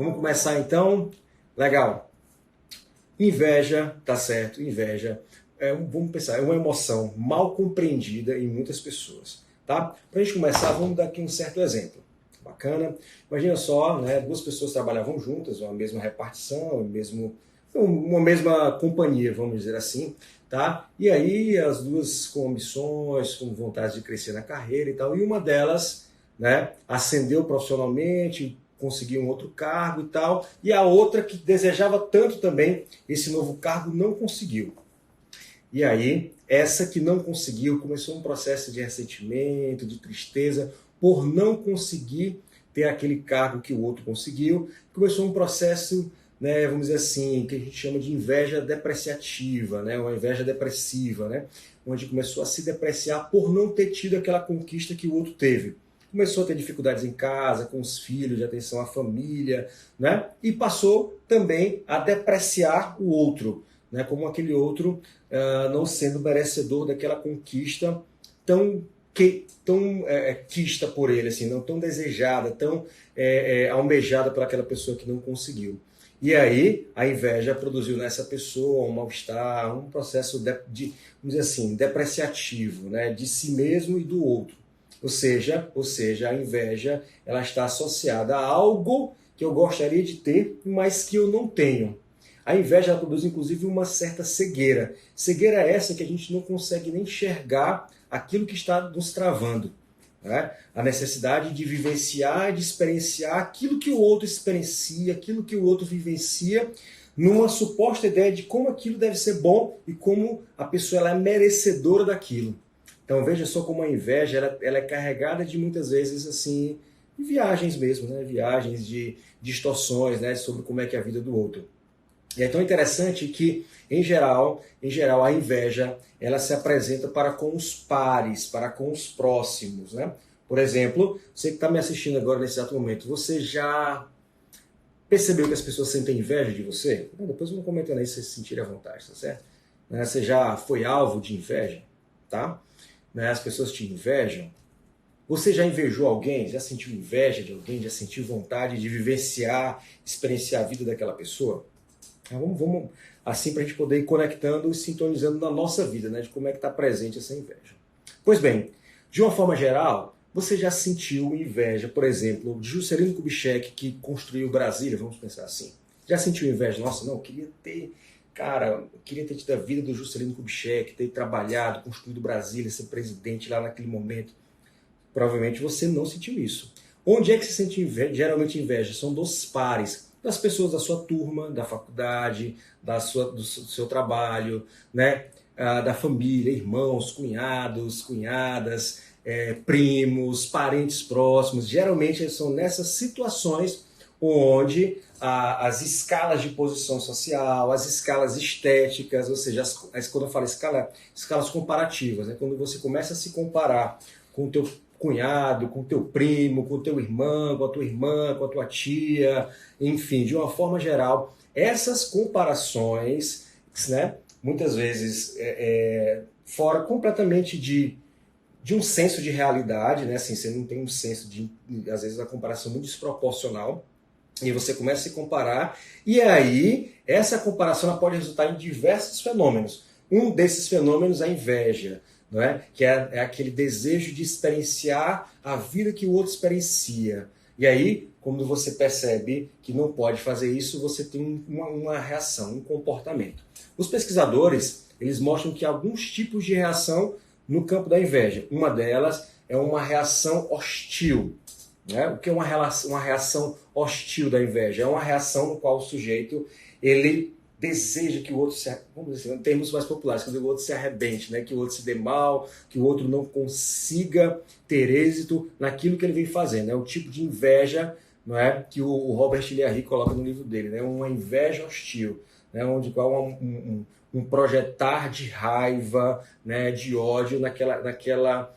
Vamos começar então? Legal. Inveja, tá certo, inveja. Vamos pensar, é uma emoção mal compreendida em muitas pessoas. Tá? Para a gente começar, vamos dar aqui um certo exemplo. Bacana. Imagina só, né, duas pessoas trabalhavam juntas, uma mesma repartição, uma mesma companhia, vamos dizer assim. Tá? E aí as duas com ambições, com vontade de crescer na carreira e tal, e uma delas, né, ascendeu profissionalmente, conseguiu um outro cargo e tal, e a outra que desejava tanto também esse novo cargo não conseguiu. E aí, essa que não conseguiu começou um processo de ressentimento, de tristeza, por não conseguir ter aquele cargo que o outro conseguiu. Começou um processo, né, vamos dizer assim, que a gente chama de inveja depreciativa, né, uma inveja depressiva, né, onde começou a se depreciar por não ter tido aquela conquista que o outro teve. Começou a ter dificuldades em casa, com os filhos, de atenção à família, né? E passou também a depreciar o outro, né? Como aquele outro não sendo merecedor daquela conquista tão quista por ele, assim, não tão desejada, tão almejada por aquela pessoa que não conseguiu. E aí a inveja produziu nessa pessoa um mal-estar, um processo vamos dizer assim, depreciativo, né? De si mesmo e do outro. Ou seja, a inveja ela está associada a algo que eu gostaria de ter, mas que eu não tenho. A inveja ela produz, inclusive, uma certa cegueira. Cegueira é essa que a gente não consegue nem enxergar aquilo que está nos travando. Né? A necessidade de vivenciar, de experienciar aquilo que o outro experiencia, aquilo que o outro vivencia, numa suposta ideia de como aquilo deve ser bom e como a pessoa ela é merecedora daquilo. Então veja só como a inveja ela é carregada de muitas vezes assim de viagens mesmo, né? Viagens de distorções, né? Sobre como é que é a vida do outro. E é tão interessante que, em geral, a inveja ela se apresenta para com os pares, para com os próximos, né? Por exemplo, você que está me assistindo agora nesse exato momento, você já percebeu que as pessoas sentem inveja de você? Depois vamos comentando aí se você se sentir à vontade, tá certo? Você já foi alvo de inveja, tá? As pessoas te invejam. Você já invejou alguém? Já sentiu inveja de alguém? Já sentiu vontade de vivenciar, experienciar a vida daquela pessoa? Vamos assim para a gente poder ir conectando e sintonizando na nossa vida, né? De como é que está presente essa inveja. Pois bem, de uma forma geral, você já sentiu inveja, por exemplo, de Juscelino Kubitschek, que construiu Brasília, vamos pensar assim. Já sentiu inveja? Nossa, não, eu queria ter tido a vida do Juscelino Kubitschek, ter trabalhado, construído Brasília, ser presidente lá naquele momento. Provavelmente você não sentiu isso. Onde é que se sente inveja? Geralmente inveja são dos pares, das pessoas da sua turma, da faculdade, do seu trabalho, né? Da família, irmãos, cunhados, cunhadas, primos, parentes próximos. Geralmente são nessas situações onde as escalas de posição social, as escalas estéticas, ou seja, quando eu falo escalas comparativas, né? Quando você começa a se comparar com o teu cunhado, com o teu primo, com o teu irmão, com a tua irmã, com a tua tia, enfim, de uma forma geral, essas comparações, né, muitas vezes fora completamente de um senso de realidade, né, assim, você não tem um senso às vezes, a comparação muito desproporcional, e você começa a se comparar, e aí essa comparação ela pode resultar em diversos fenômenos. Um desses fenômenos é a inveja, não é? Que é aquele desejo de experienciar a vida que o outro experiencia. E aí, quando você percebe que não pode fazer isso, você tem uma reação, um comportamento. Os pesquisadores eles mostram que há alguns tipos de reação no campo da inveja. Uma delas é uma reação hostil. Né? O que é uma reação hostil da inveja? É uma reação no qual o sujeito ele deseja que o outro vamos dizer, em termos mais populares, que o outro se arrebente, né? Que o outro se dê mal, que o outro não consiga ter êxito naquilo que ele vem fazendo. É o tipo de inveja, não é, que o Robert Liarry coloca no livro dele, né? Uma inveja hostil, né? Onde qual um projetar de raiva, né? De ódio naquela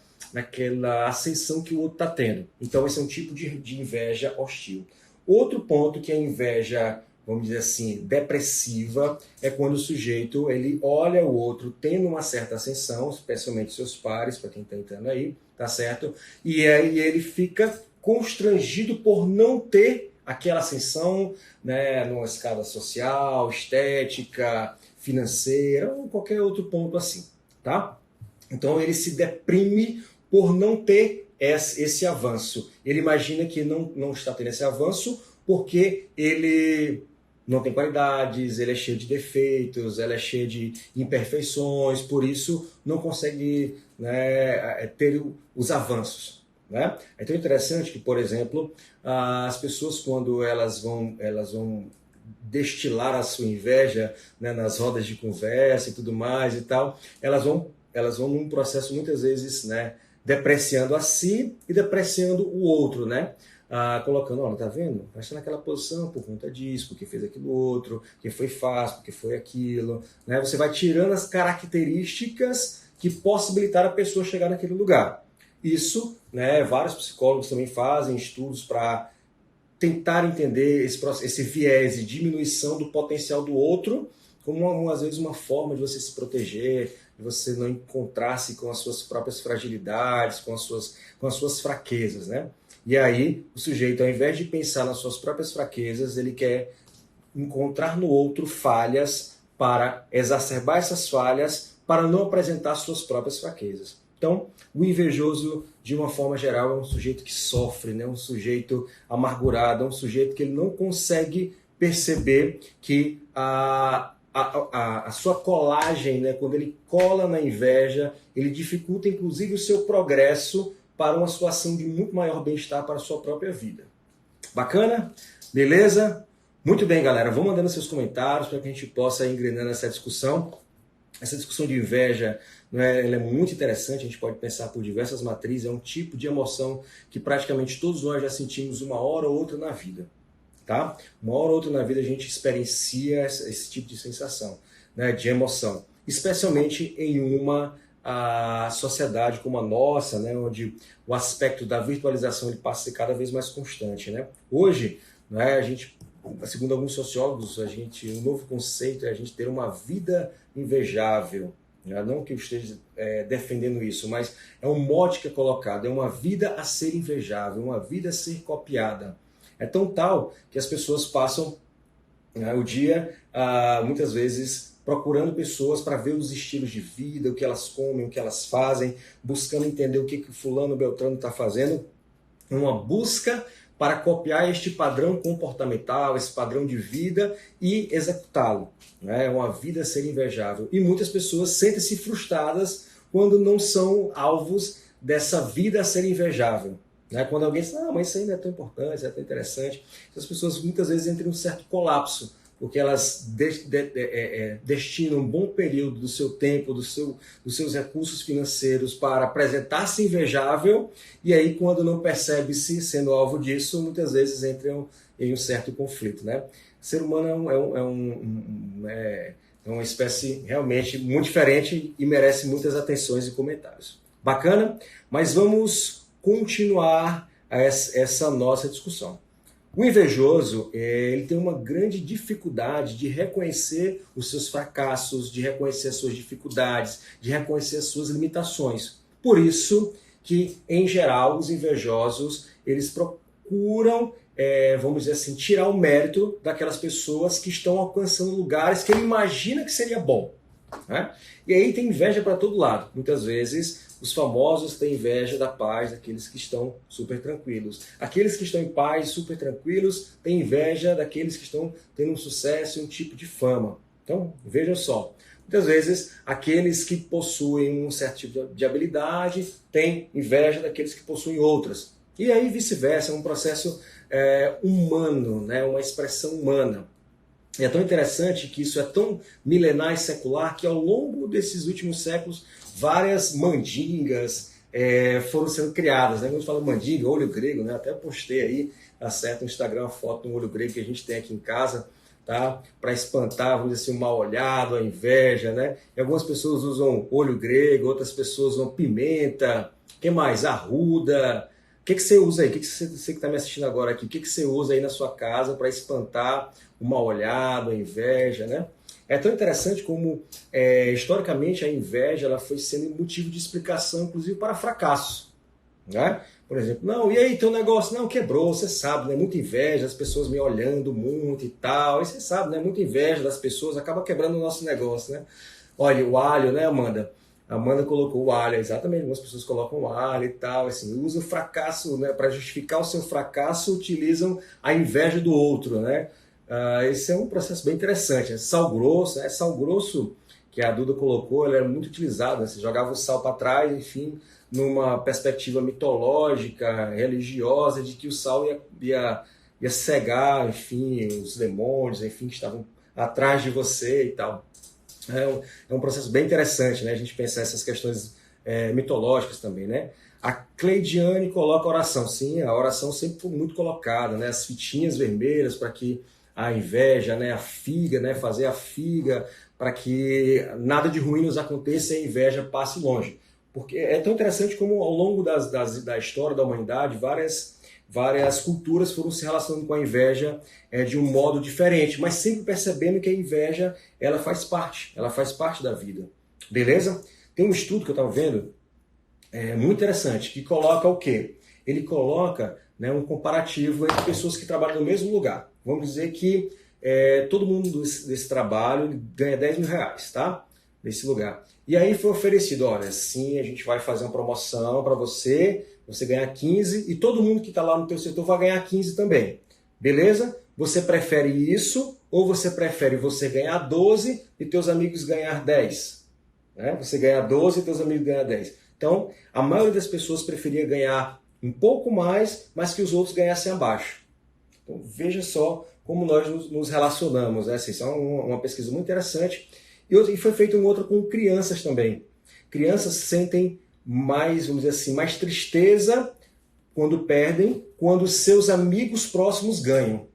ascensão que o outro está tendo. Então esse é um tipo de inveja hostil. Outro ponto que é a inveja, vamos dizer assim, depressiva, é quando o sujeito ele olha o outro tendo uma certa ascensão, especialmente seus pares, para quem está entrando aí, tá certo? E aí ele fica constrangido por não ter aquela ascensão, né, numa escala social, estética, financeira, ou qualquer outro ponto assim, tá? Então ele se deprime por não ter esse avanço. Ele imagina que não está tendo esse avanço porque ele não tem qualidades, ele é cheio de defeitos, ele é cheio de imperfeições, por isso não consegue, né, ter os avanços. Né? Então é interessante que, por exemplo, as pessoas, quando elas vão destilar a sua inveja, né, nas rodas de conversa e tudo mais e tal, elas vão num processo muitas vezes, né, depreciando a si e depreciando o outro, né? Colocando, olha, tá vendo? Vai estar naquela posição por conta disso, porque fez aquilo outro, porque foi fácil, porque foi aquilo, né? Você vai tirando as características que possibilitaram a pessoa chegar naquele lugar. Isso, né, vários psicólogos também fazem estudos para tentar entender esse viés de diminuição do potencial do outro como, às vezes, uma forma de você se proteger, de você não encontrar-se com as suas próprias fragilidades, com as suas fraquezas, né? E aí, o sujeito, ao invés de pensar nas suas próprias fraquezas, ele quer encontrar no outro falhas para exacerbar essas falhas, para não apresentar suas próprias fraquezas. Então, o invejoso, de uma forma geral, é um sujeito que sofre, né? Um sujeito amargurado, é um sujeito que ele não consegue perceber que a sua colagem, né? Quando ele cola na inveja, ele dificulta inclusive o seu progresso para uma situação de muito maior bem-estar para a sua própria vida. Bacana? Beleza? Muito bem, galera. Vão mandando seus comentários para que a gente possa ir engrenando essa discussão. Essa discussão de inveja, né, ela é muito interessante, a gente pode pensar por diversas matrizes, é um tipo de emoção que praticamente todos nós já sentimos uma hora ou outra na vida. Tá? Uma hora ou outra na vida a gente experiencia esse tipo de sensação, né, de emoção. Especialmente em uma sociedade como a nossa, né, onde o aspecto da virtualização ele passa a ser cada vez mais constante. Né? Hoje, né, a gente, segundo alguns sociólogos, um novo conceito é a gente ter uma vida invejável. Não que eu esteja defendendo isso, mas é um mote que é colocado, é uma vida a ser invejável, uma vida a ser copiada. É tão tal que as pessoas passam, né, o dia, muitas vezes, procurando pessoas para ver os estilos de vida, o que elas comem, o que elas fazem, buscando entender o que fulano Beltrano está fazendo, uma busca para copiar este padrão comportamental, esse padrão de vida e executá-lo. É uma vida a ser invejável. E muitas pessoas sentem-se frustradas quando não são alvos dessa vida a ser invejável. Quando alguém diz, não, mas isso aí não é tão importante, isso é tão interessante. As pessoas muitas vezes entram em um certo colapso, porque elas destinam um bom período do seu tempo, dos seus recursos financeiros para apresentar-se invejável, e aí quando não percebe-se sendo alvo disso, muitas vezes entram em um certo conflito. Né? O ser humano é uma espécie realmente muito diferente e merece muitas atenções e comentários. Bacana? Mas vamos continuar essa nossa discussão. O invejoso, ele tem uma grande dificuldade de reconhecer os seus fracassos, de reconhecer as suas dificuldades, de reconhecer as suas limitações. Por isso que, em geral, os invejosos, eles procuram, vamos dizer assim, tirar o mérito daquelas pessoas que estão alcançando lugares que ele imagina que seria bom. Né? E aí tem inveja para todo lado. Muitas vezes os famosos têm inveja da paz daqueles que estão super tranquilos. Aqueles que estão em paz, super tranquilos, têm inveja daqueles que estão tendo um sucesso e um tipo de fama. Então, vejam só. Muitas vezes, aqueles que possuem um certo tipo de habilidade têm inveja daqueles que possuem outras. E aí vice-versa, é um processo humano, né? Uma expressão humana. E é tão interessante que isso é tão milenar e secular que ao longo desses últimos séculos várias mandingas foram sendo criadas. Né? Quando a gente fala mandinga, olho grego, né? Até postei aí, tá certo, no Instagram, uma foto de um olho grego que a gente tem aqui em casa, tá? Para espantar, vamos dizer assim, o mal olhado, a inveja. Né? E algumas pessoas usam olho grego, outras pessoas usam pimenta, o que mais? Arruda. O que você usa aí? Você que está me assistindo agora aqui, o que você usa aí na sua casa para espantar o mal olhado, a inveja, né? É tão interessante como, historicamente, a inveja ela foi sendo motivo de explicação, inclusive, para fracassos. né? Por exemplo, não, e aí teu negócio? Não, quebrou, você sabe, né? Muita inveja, as pessoas me olhando muito e tal. E você sabe, né? Muita inveja das pessoas acaba quebrando o nosso negócio, né? Olha, o alho, né, Amanda? A Amanda colocou o alho, exatamente. Algumas pessoas colocam o alho e tal, assim, usa o fracasso, né? Para justificar o seu fracasso, utilizam a inveja do outro, né? Esse é um processo bem interessante. Né? Sal grosso, né? Sal grosso que a Duda colocou, ele era muito utilizado, né? Você jogava o sal para trás, enfim, numa perspectiva mitológica, religiosa, de que o sal ia cegar, enfim, os demônios, enfim, que estavam atrás de você e tal. É um processo bem interessante, né? A gente pensar essas questões mitológicas também, né? A Cleidiane coloca a oração. Sim, a oração sempre foi muito colocada, né? As fitinhas vermelhas para que a inveja, né? A figa, né? Fazer a figa para que nada de ruim nos aconteça e a inveja passe longe. Porque é tão interessante como ao longo da história da humanidade, várias culturas foram se relacionando com a inveja de um modo diferente, mas sempre percebendo que a inveja ela faz parte da vida. Beleza? Tem um estudo que eu estava vendo, muito interessante, que coloca o quê? Ele coloca, né, um comparativo entre pessoas que trabalham no mesmo lugar. Vamos dizer que todo mundo desse trabalho ganha 10 mil reais, tá? Nesse lugar. E aí foi oferecido, olha, sim, a gente vai fazer uma promoção para você ganhar 15 e todo mundo que está lá no teu setor vai ganhar 15 também. Beleza? Você prefere isso ou você prefere você ganhar 12 e teus amigos ganhar 10? Né? Você ganhar 12 e teus amigos ganhar 10. Então, a maioria das pessoas preferia ganhar um pouco mais, mas que os outros ganhassem abaixo. Então, veja só como nós nos relacionamos. Né? Assim, isso é uma pesquisa muito interessante. E foi feito um outro com crianças também. Crianças sentem mais, vamos dizer assim, mais tristeza quando perdem, quando seus amigos próximos ganham.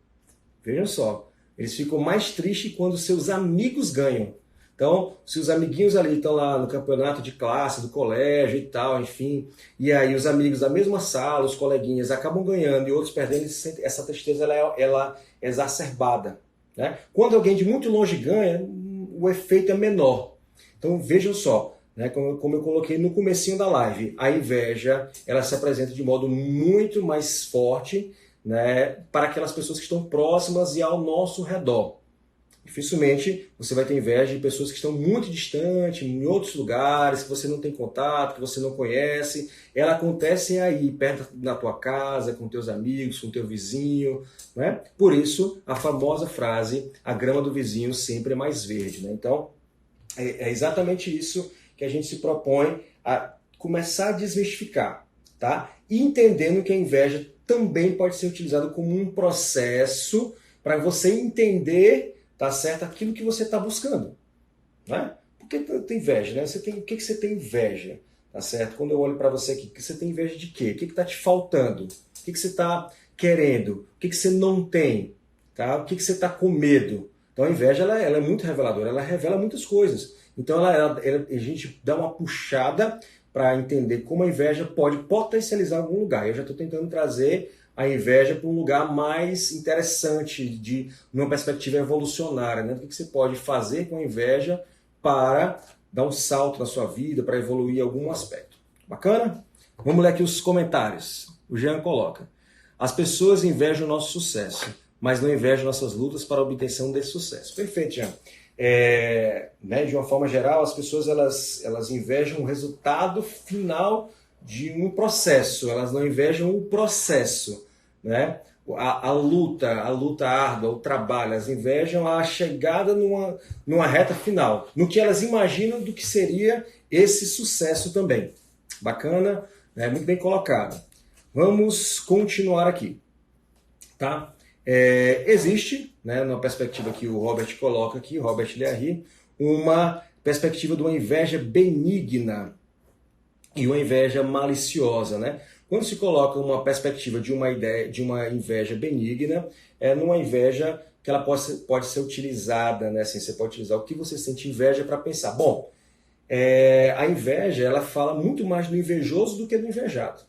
Vejam só, eles ficam mais tristes quando seus amigos ganham. Então, se os amiguinhos ali estão lá no campeonato de classe, do colégio e tal, enfim, e aí os amigos da mesma sala, os coleguinhas, acabam ganhando e outros perdendo, essa tristeza ela é exacerbada. Né? Quando alguém de muito longe ganha, o efeito é menor. Então, vejam só, né, como eu coloquei no comecinho da live, a inveja ela se apresenta de modo muito mais forte, né, para aquelas pessoas que estão próximas e ao nosso redor. Dificilmente você vai ter inveja de pessoas que estão muito distantes, em outros lugares, que você não tem contato, que você não conhece. Ela acontece aí, perto da tua casa, com teus amigos, com teu vizinho. Né? Por isso, a famosa frase, a grama do vizinho sempre é mais verde. Né? Então, é exatamente isso que a gente se propõe a começar a desmistificar. Tá? E entendendo que a inveja também pode ser utilizada como um processo para você entender, tá certo, aquilo que você está buscando. Né? Por que tem inveja? Né? O que você tem inveja? Tá certo? Quando eu olho para você aqui, você tem inveja de quê? O que está te faltando? O que você está querendo? O que você não tem? Tá? O que você está com medo? Então a inveja ela é muito reveladora, ela revela muitas coisas. Então a gente dá uma puxada para entender como a inveja pode potencializar algum lugar. Eu já estou tentando trazer a inveja para um lugar mais interessante, numa perspectiva evolucionária. Né? O que você pode fazer com a inveja para dar um salto na sua vida, para evoluir em algum aspecto. Bacana? Vamos ler aqui os comentários. O Jean coloca: as pessoas invejam o nosso sucesso, mas não invejam nossas lutas para a obtenção desse sucesso. Perfeito, Jean. Né, de uma forma geral, as pessoas elas invejam o resultado final de um processo, elas não invejam o processo. Né? A luta árdua, o trabalho, elas invejam a chegada numa reta final, no que elas imaginam do que seria esse sucesso também. Bacana, né? Muito bem colocado. Vamos continuar aqui. Tá? Existe, né, numa perspectiva que o Robert coloca aqui, Robert Leary, uma perspectiva de uma inveja benigna e uma inveja maliciosa, né? Quando se coloca uma perspectiva de uma ideia, de uma inveja benigna, numa inveja que ela pode ser utilizada, né? Assim, você pode utilizar o que você sente inveja para pensar. Bom, a inveja ela fala muito mais do invejoso do que do invejado.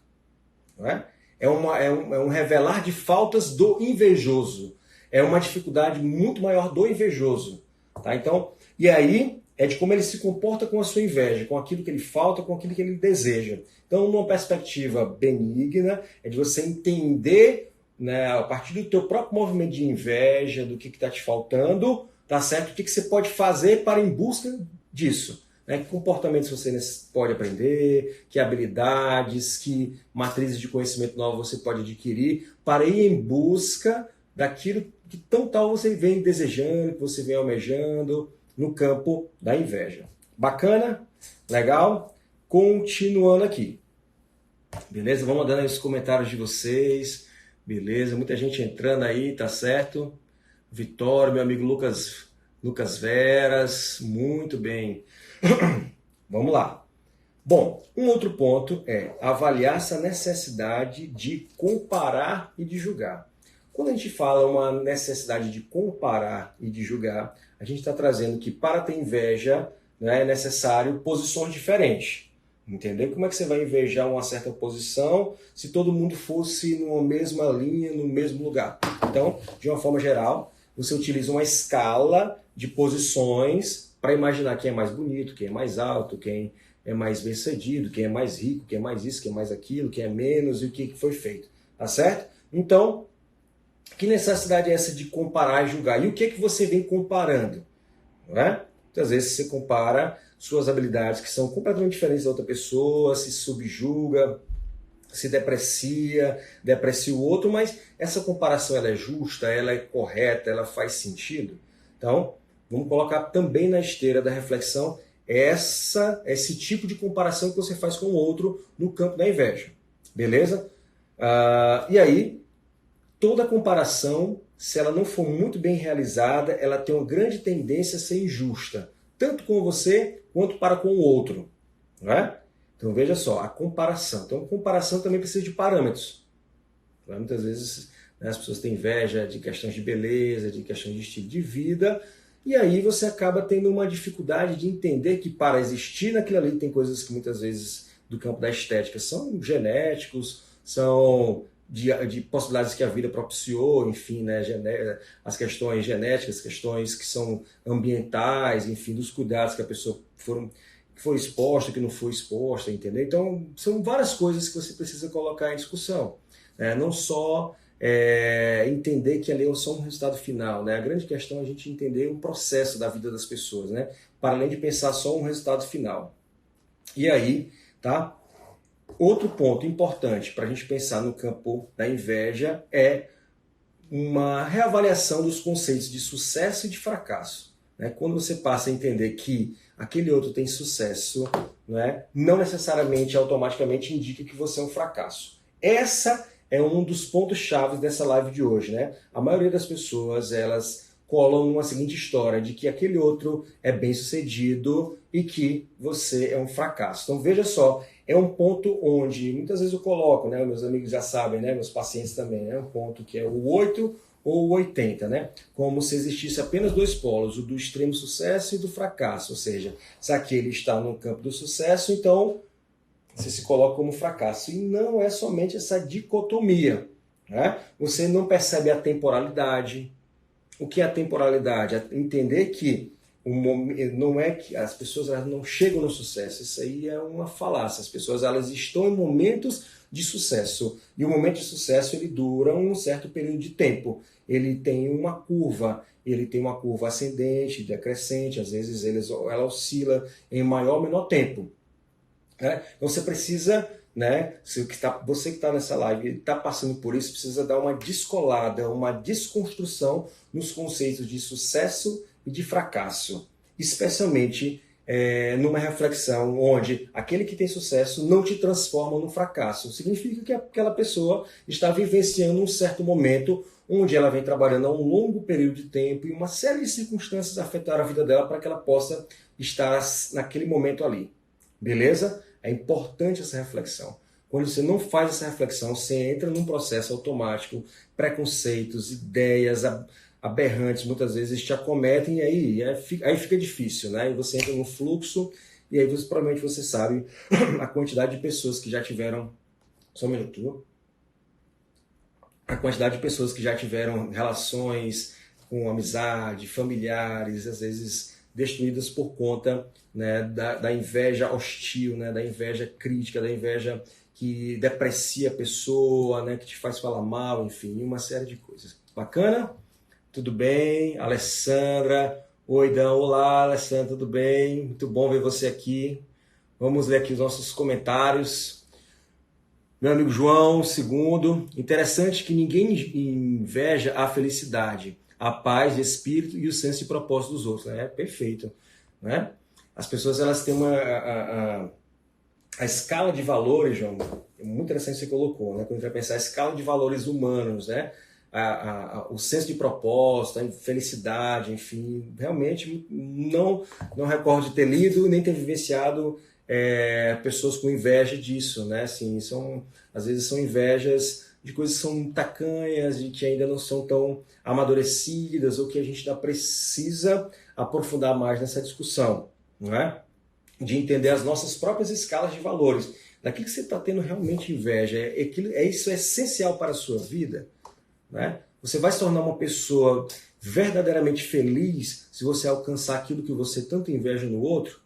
Não é? É um revelar de faltas do invejoso. É uma dificuldade muito maior do invejoso. Tá? Então, e aí, é de como ele se comporta com a sua inveja, com aquilo que ele falta, com aquilo que ele deseja. Então, numa perspectiva benigna, é de você entender, né, a partir do teu próprio movimento de inveja, do que está te faltando, tá certo? O que você pode fazer para ir em busca disso. Né? Que comportamentos você pode aprender, que habilidades, que matrizes de conhecimento novo você pode adquirir para ir em busca daquilo que tão tal você vem desejando, que você vem almejando no campo da inveja. Bacana? Legal? Continuando aqui. Beleza? Vamos mandando aí os comentários de vocês. Beleza? Muita gente entrando aí, tá certo? Vitória, meu amigo Lucas Veras, muito bem. Vamos lá. Bom, um outro ponto é avaliar essa necessidade de comparar e de julgar. Quando a gente fala uma necessidade de comparar e de julgar, a gente está trazendo que para ter inveja, né, é necessário posições diferentes. Entendeu? Como é que você vai invejar uma certa posição se todo mundo fosse numa mesma linha, no mesmo lugar? Então, de uma forma geral, você utiliza uma escala de posições para imaginar quem é mais bonito, quem é mais alto, quem é mais bem-sucedido, quem é mais rico, quem é mais isso, quem é mais aquilo, quem é menos e o que foi feito. Tá certo? Então, que necessidade é essa de comparar e julgar? E o que você vem comparando? Não é? Muitas vezes você compara suas habilidades que são completamente diferentes da outra pessoa, se subjuga, se deprecia o outro, mas essa comparação ela é justa, ela é correta, ela faz sentido? Então, vamos colocar também na esteira da reflexão esse tipo de comparação que você faz com o outro no campo da inveja. Beleza? E aí, toda comparação, se ela não for muito bem realizada, ela tem uma grande tendência a ser injusta, tanto com você quanto para com o outro. Não é? Então veja só, a comparação. Então a comparação também precisa de parâmetros. Muitas vezes, né, as pessoas têm inveja de questões de beleza, de questões de estilo de vida, e aí você acaba tendo uma dificuldade de entender que para existir naquilo ali tem coisas que muitas vezes do campo da estética são genéticos, são de possibilidades que a vida propiciou, enfim, né, as questões genéticas, as questões que são ambientais, enfim, dos cuidados que a pessoa que foi exposta, que não foi exposta, entendeu? Então, são várias coisas que você precisa colocar em discussão. Né? Não só entender que ali é só um resultado final. Né? A grande questão é a gente entender o processo da vida das pessoas, né? Para além de pensar só um resultado final. E aí, tá? Outro ponto importante para a gente pensar no campo da inveja é uma reavaliação dos conceitos de sucesso e de fracasso. Né? Quando você passa a entender que aquele outro tem sucesso, né, não necessariamente, automaticamente indica que você é um fracasso. Essa é um dos pontos-chave dessa live de hoje. Né? A maioria das pessoas, elas colam numa seguinte história, de que aquele outro é bem-sucedido e que você é um fracasso. Então veja só, é um ponto onde muitas vezes eu coloco, né, meus amigos já sabem, né, meus pacientes também, é um ponto que é o 8 ou o 80, né? Como se existisse apenas dois polos, o do extremo sucesso e do fracasso. Ou seja, se aquele está no campo do sucesso, então você se coloca como fracasso. E não é somente essa dicotomia. Né? Você não percebe a temporalidade. O que é a temporalidade? É entender que não é que as pessoas elas não chegam no sucesso. Isso aí é uma falácia. As pessoas elas estão em momentos de sucesso. E o momento de sucesso ele dura um certo período de tempo. Ele tem uma curva ascendente, decrescente, às vezes ela oscila em maior ou menor tempo. Né? Então você precisa, né, você que está nessa live está passando por isso, precisa dar uma descolada, uma desconstrução nos conceitos de sucesso e de fracasso. Especialmente numa reflexão onde aquele que tem sucesso não te transforma no fracasso. Significa que aquela pessoa está vivenciando um certo momento onde ela vem trabalhando há um longo período de tempo e uma série de circunstâncias afetaram a vida dela para que ela possa estar naquele momento ali. Beleza? É importante essa reflexão. Quando você não faz essa reflexão, você entra num processo automático, preconceitos, ideias aberrantes muitas vezes te acometem e aí fica difícil, né? E você entra no fluxo e aí provavelmente você sabe a quantidade de pessoas que já tiveram... Só um minuto. A quantidade de pessoas que já tiveram relações com amizade, familiares, às vezes destruídas por conta, né, da inveja hostil, né, da inveja crítica, da inveja que deprecia a pessoa, né, que te faz falar mal, enfim, uma série de coisas. Bacana? Tudo bem? Alessandra, oi, Dan, olá, Alessandra, tudo bem? Muito bom ver você aqui. Vamos ler aqui os nossos comentários. Meu amigo João, segundo, interessante que ninguém inveja a felicidade, a paz de espírito e o senso de propósito dos outros. É perfeito, né? As pessoas, elas têm a escala de valores, João, é muito interessante que você colocou, né? Quando a gente vai pensar a escala de valores humanos, né? O senso de propósito, a felicidade, enfim, realmente não recordo de ter lido nem ter vivenciado pessoas com inveja disso, né? Assim, às vezes são invejas de coisas que são tacanhas e que ainda não são tão amadurecidas ou que a gente ainda precisa aprofundar mais nessa discussão, não é? De entender as nossas próprias escalas de valores, daquilo que você está tendo realmente inveja, isso é essencial para a sua vida, né? Você vai se tornar uma pessoa verdadeiramente feliz se você alcançar aquilo que você tanto inveja no outro.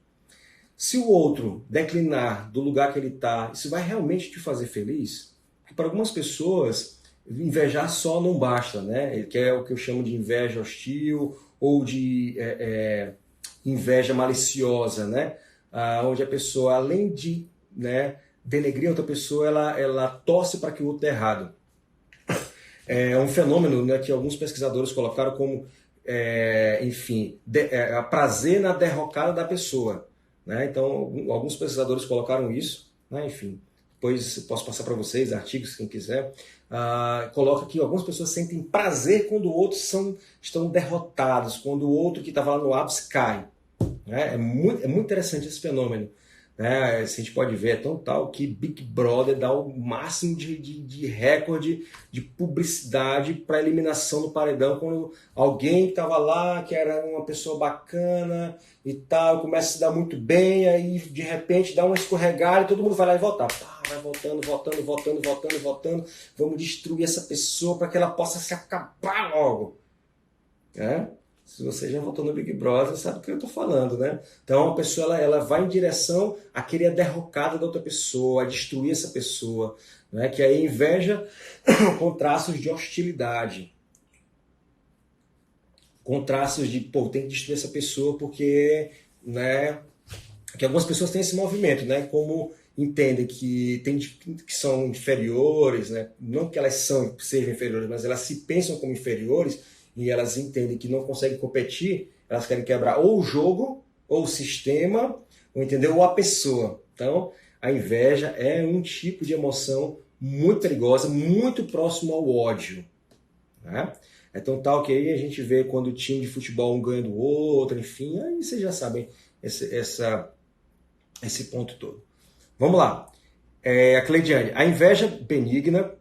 Se o outro declinar do lugar que ele está, isso vai realmente te fazer feliz? Porque para algumas pessoas, invejar só não basta, né? Que é o que eu chamo de inveja hostil ou de inveja maliciosa, né? Onde a pessoa, além de, né, denegrir a outra pessoa, ela torce para que o outro dê errado. É um fenômeno, né, que alguns pesquisadores colocaram como, prazer na derrocada da pessoa, né? Então, alguns pesquisadores colocaram isso, né? Enfim, depois posso passar para vocês artigos, quem quiser. Coloca que algumas pessoas sentem prazer quando outros estão derrotados, quando o outro que estava lá no ápice cai. Né? É muito interessante esse fenômeno. Né? A gente pode ver, é tão tal que Big Brother dá o máximo de recorde de publicidade para eliminação do paredão, quando alguém que estava lá, que era uma pessoa bacana e tal, começa a se dar muito bem, aí de repente dá uma escorregada e todo mundo vai lá e votar. Vai votando, vamos destruir essa pessoa para que ela possa se acabar logo. Né? Se você já votou no Big Brother, sabe do que eu estou falando, né? Então, a pessoa ela vai em direção a querer a derrocada da outra pessoa, a destruir essa pessoa, né? Que aí inveja com traços de hostilidade. Com traços de, tem que destruir essa pessoa porque, né? Que algumas pessoas têm esse movimento, né? Como entendem que são inferiores, né? Não que elas sejam inferiores, mas elas se pensam como inferiores, e elas entendem que não conseguem competir, elas querem quebrar ou o jogo, ou o sistema, ou a pessoa. Então, a inveja é um tipo de emoção muito perigosa, muito próximo ao ódio. Né? É tão tal que aí a gente vê quando o time de futebol um ganha do outro, enfim, aí vocês já sabem esse ponto todo. Vamos lá. A Cleidiane, a inveja benigna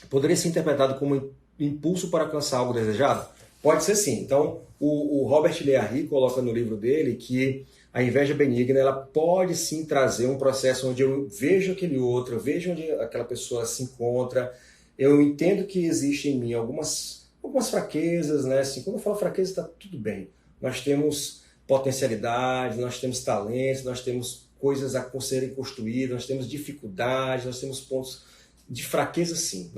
poderia ser interpretada como impulso para alcançar algo desejado? Pode ser sim. Então, o Robert Leahy coloca no livro dele que a inveja benigna ela pode sim trazer um processo onde eu vejo aquele outro, eu vejo onde aquela pessoa se encontra, eu entendo que existe em mim algumas fraquezas, né? Assim, quando eu falo fraqueza, está tudo bem. Nós temos potencialidades, nós temos talentos, nós temos coisas a serem construídas, nós temos dificuldades, nós temos pontos de fraqueza, sim.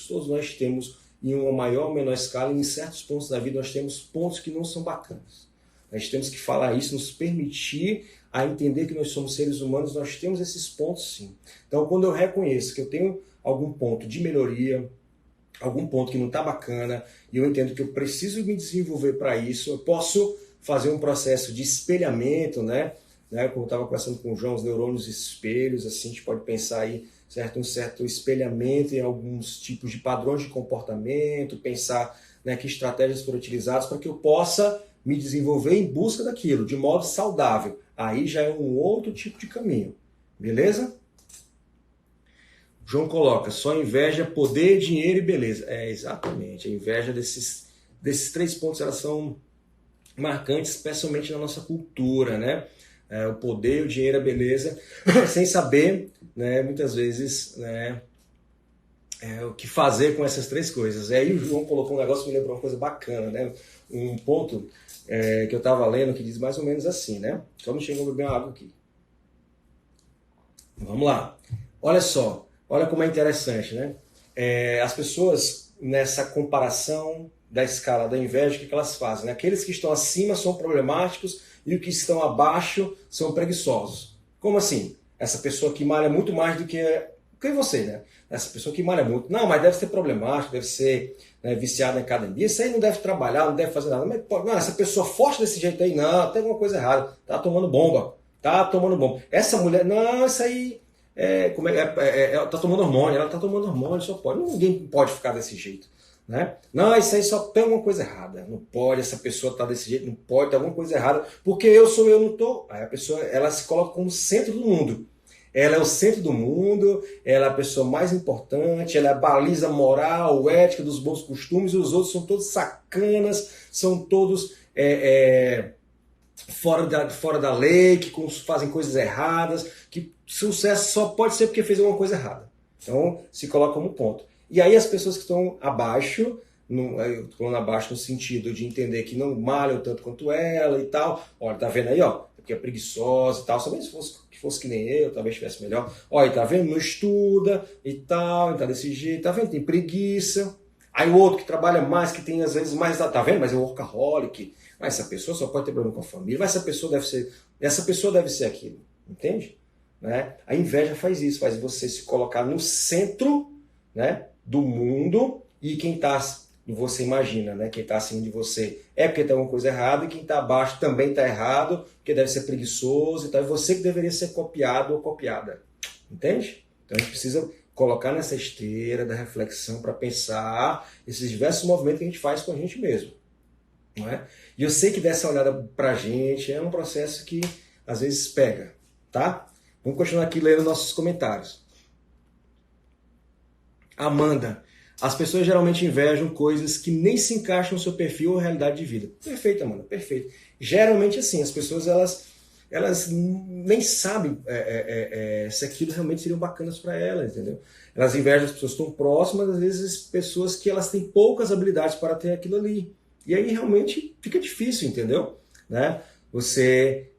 Todos nós temos em uma maior ou menor escala, e em certos pontos da vida nós temos pontos que não são bacanas. Nós temos que falar isso, nos permitir a entender que nós somos seres humanos, nós temos esses pontos sim. Então, quando eu reconheço que eu tenho algum ponto de melhoria, algum ponto que não está bacana, e eu entendo que eu preciso me desenvolver para isso, eu posso fazer um processo de espelhamento, né? Como eu estava conversando com o João, os neurônios espelhos, assim, a gente pode pensar aí, um certo espelhamento em alguns tipos de padrões de comportamento, pensar, né, que estratégias foram utilizadas para que eu possa me desenvolver em busca daquilo, de modo saudável. Aí já é um outro tipo de caminho. Beleza? João coloca, só inveja, poder, dinheiro e beleza. Exatamente. A inveja desses 3 pontos, elas são marcantes, especialmente na nossa cultura, né? O poder, o dinheiro, a beleza, sem saber, né, muitas vezes, né, o que fazer com essas três coisas. E aí o João colocou um negócio que me lembrou uma coisa bacana, né? Um ponto que eu estava lendo que diz mais ou menos assim, né? Só me chegou a beber uma água aqui. Vamos lá. Olha só, olha como é interessante, né? As pessoas, nessa comparação da escala da inveja, o que elas fazem? Né? Aqueles que estão acima são problemáticos e os que estão abaixo são preguiçosos. Como assim? Essa pessoa que malha muito mais do que você, né? Essa pessoa que malha muito. Não, mas deve ser problemático, deve ser, né, viciada em academia. Isso aí não deve trabalhar, não deve fazer nada. Mas, não, essa pessoa forte desse jeito aí, não, tem alguma coisa errada. Tá tomando bomba. Tá tomando bomba. Essa mulher, não, isso aí ela tá tomando hormônio, ela tá tomando hormônio, só pode. Ninguém pode ficar desse jeito. Né? Não, isso aí só tem alguma coisa errada. Não pode, essa pessoa tá desse jeito, não pode, tem alguma coisa errada, porque eu sou eu, não tô. Aí a pessoa, ela se coloca como centro do mundo. Ela é o centro do mundo, ela é a pessoa mais importante, ela é a baliza moral, ética, dos bons costumes, e os outros são todos sacanas, são todos fora da lei, que fazem coisas erradas, que sucesso só pode ser porque fez alguma coisa errada. Então, se coloca como ponto. E aí as pessoas que estão abaixo, eu estou falando abaixo no sentido de entender que não malham tanto quanto ela e tal, olha, tá vendo aí, ó, porque é preguiçosa e tal, somente se fosse que nem eu, talvez estivesse melhor. Olha, tá vendo? Não estuda e tal, tá desse jeito, tá vendo? Tem preguiça. Aí o outro que trabalha mais, que tem às vezes mais, tá vendo? Mas é workaholic. Mas essa pessoa só pode ter problema com a família, mas essa pessoa deve ser aquilo, entende? Né? A inveja faz isso, faz você se colocar no centro, né, do mundo, e quem está, você imagina, né, quem está acima de você é porque tem alguma coisa errada, e quem está abaixo também está errado, porque deve ser preguiçoso, então é você que deveria ser copiado ou copiada, entende? Então a gente precisa colocar nessa esteira da reflexão para pensar esses diversos movimentos que a gente faz com a gente mesmo. Não é? E eu sei que dessa olhada para a gente é um processo que às vezes pega, tá? Vamos continuar aqui lendo nossos comentários. Amanda, as pessoas geralmente invejam coisas que nem se encaixam no seu perfil ou realidade de vida. Perfeito, Amanda, perfeito. Geralmente assim, as pessoas elas nem sabem se aquilo realmente seriam bacanas para elas, entendeu? Elas invejam as pessoas tão próximas, às vezes pessoas que elas têm poucas habilidades para ter aquilo ali. E aí realmente fica difícil, entendeu? Né? Você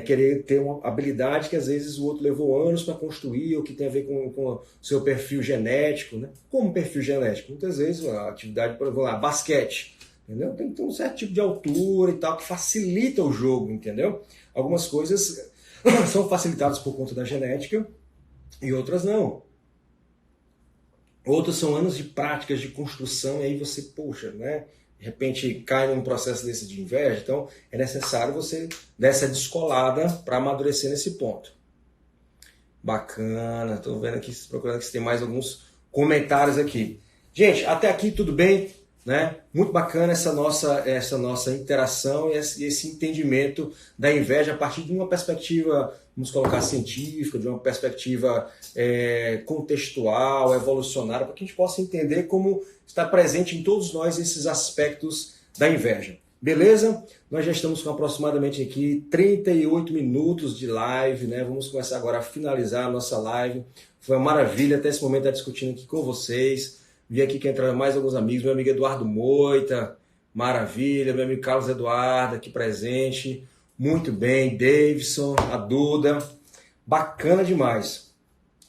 querer ter uma habilidade que às vezes o outro levou anos para construir, ou que tem a ver com o seu perfil genético. Né? Como perfil genético? Muitas vezes a atividade, por exemplo, basquete. Entendeu? Tem que ter um certo tipo de altura e tal, que facilita o jogo, entendeu? Algumas coisas são facilitadas por conta da genética e outras não. Outras são anos de práticas de construção e aí você, poxa, né? De repente cai num processo desse de inveja, então é necessário você dar essa descolada para amadurecer nesse ponto. Bacana, estou vendo aqui, procurando aqui se tem mais alguns comentários aqui. Gente, até aqui tudo bem? Né? Muito bacana essa nossa interação e esse entendimento da inveja a partir de uma perspectiva, vamos colocar, científica, de uma perspectiva contextual, evolucionária, para que a gente possa entender como está presente em todos nós esses aspectos da inveja. Beleza? Nós já estamos com aproximadamente aqui 38 minutos de live, né? Vamos começar agora a finalizar a nossa live. Foi uma maravilha até esse momento estar discutindo aqui com vocês. Vi aqui que entraram mais alguns amigos, meu amigo Eduardo Moita, maravilha, meu amigo Carlos Eduardo aqui presente, muito bem, Davidson, a Duda, bacana demais,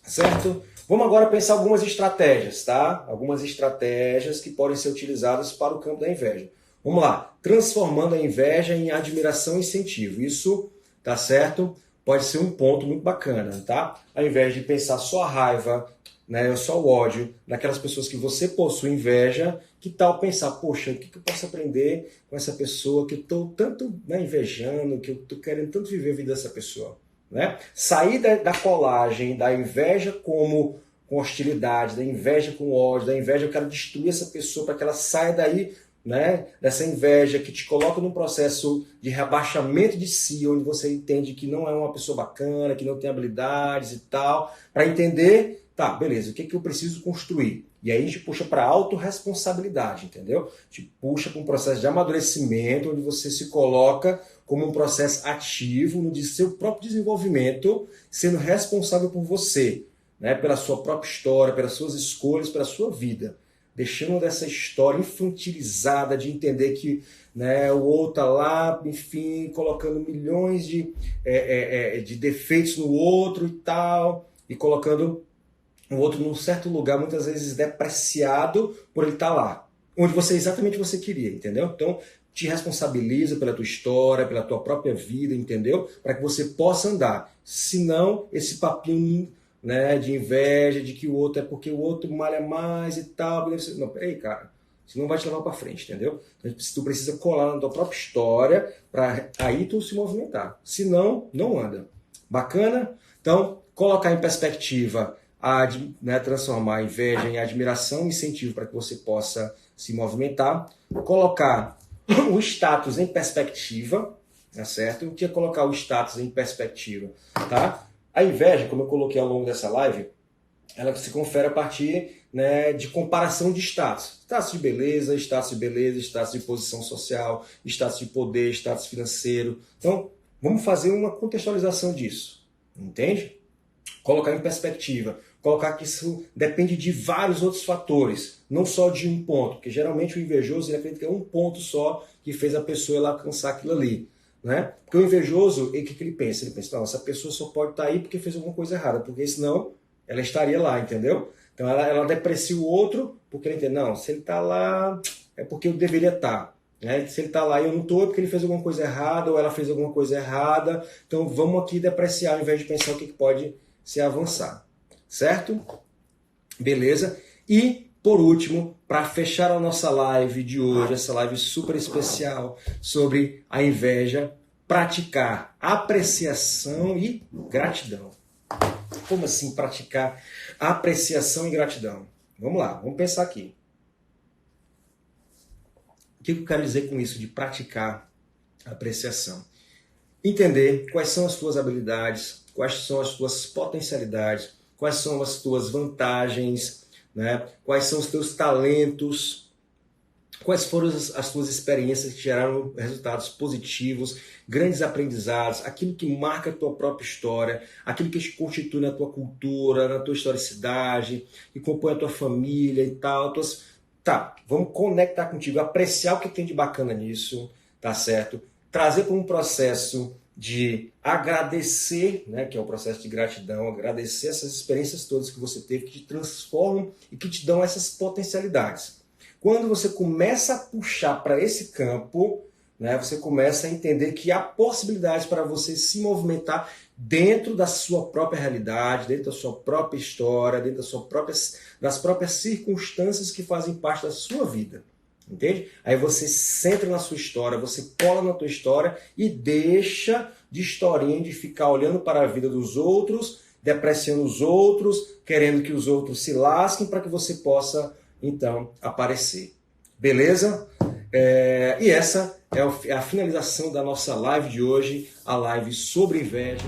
certo? Vamos agora pensar algumas estratégias, tá? Algumas estratégias que podem ser utilizadas para o campo da inveja. Vamos lá, transformando a inveja em admiração e incentivo, isso, tá certo? Pode ser um ponto muito bacana, tá? Ao invés de pensar só a raiva, né, só o ódio daquelas pessoas que você possui inveja, que tal pensar, poxa, o que eu posso aprender com essa pessoa que eu estou tanto, né, invejando, que eu estou querendo tanto viver a vida dessa pessoa. Né? Sair da colagem, da inveja com hostilidade, da inveja com ódio, da inveja eu quero destruir essa pessoa para que ela saia daí, né, dessa inveja que te coloca num processo de rebaixamento de si, onde você entende que não é uma pessoa bacana, que não tem habilidades e tal, para entender... Tá, beleza, o que eu preciso construir? E aí a gente puxa para a autorresponsabilidade, entendeu? A gente puxa para um processo de amadurecimento, onde você se coloca como um processo ativo no seu próprio desenvolvimento, sendo responsável por você. né, pela sua própria história, pelas suas escolhas, pela sua vida. Deixando dessa história infantilizada de entender que, né, o outro tá lá, enfim, colocando milhões de defeitos no outro e tal, e colocando o outro num certo lugar, muitas vezes depreciado por ele estar lá, onde exatamente você queria, entendeu? Então, te responsabiliza pela tua história, pela tua própria vida, entendeu? Para que você possa andar. Senão, esse papinho, né, de inveja, de que o outro é porque o outro malha mais e tal. Não, peraí, cara. Isso não vai te levar para frente, entendeu? Então, tu precisa colar na tua própria história para aí tu se movimentar. Senão, não anda. Bacana? Então, colocar em perspectiva, né, transformar a inveja em admiração e incentivo para que você possa se movimentar. Colocar o status em perspectiva, tá certo? O que é colocar o status em perspectiva, tá? A inveja, como eu coloquei ao longo dessa live, ela se confere a partir, né, de comparação de status. Status de beleza, status de posição social, status de poder, status financeiro. Então, vamos fazer uma contextualização disso, entende? Colocar em perspectiva, colocar que isso depende de vários outros fatores, não só de um ponto, porque geralmente o invejoso ele acredita que é um ponto só que fez a pessoa ela alcançar aquilo ali, né? Porque o invejoso, o que ele pensa? Ele pensa, não, essa pessoa só pode estar aí porque fez alguma coisa errada, porque senão ela estaria lá, entendeu? Então ela deprecia o outro porque ele entende, não, se ele está lá é porque eu deveria estar. Né? Se ele está lá e eu não estou é porque ele fez alguma coisa errada ou ela fez alguma coisa errada, então vamos aqui depreciar ao invés de pensar o que pode se avançar, certo? Beleza? E, por último, para fechar a nossa live de hoje, essa live super especial sobre a inveja, praticar apreciação e gratidão. Como assim praticar apreciação e gratidão? Vamos lá, vamos pensar aqui. O que eu quero dizer com isso de praticar apreciação? Entender quais são as tuas habilidades, quais são as tuas potencialidades, quais são as tuas vantagens, né? Quais são os teus talentos, quais foram as tuas experiências que geraram resultados positivos, grandes aprendizados, aquilo que marca a tua própria história, aquilo que te constitui na tua cultura, na tua historicidade, que compõe a tua família e tal. Tá, vamos conectar contigo, apreciar o que tem de bacana nisso, tá certo? Trazer para um processo de agradecer, né, que é o processo de gratidão, agradecer essas experiências todas que você teve, que te transformam e que te dão essas potencialidades. Quando você começa a puxar para esse campo, né, você começa a entender que há possibilidades para você se movimentar dentro da sua própria realidade, dentro da sua própria história, dentro das próprias circunstâncias que fazem parte da sua vida. Entende? Aí você centra na sua história, você cola na tua história e deixa de historinha de ficar olhando para a vida dos outros, depreciando os outros, querendo que os outros se lasquem para que você possa, então, aparecer. Beleza? E essa é a finalização da nossa live de hoje, a live sobre inveja.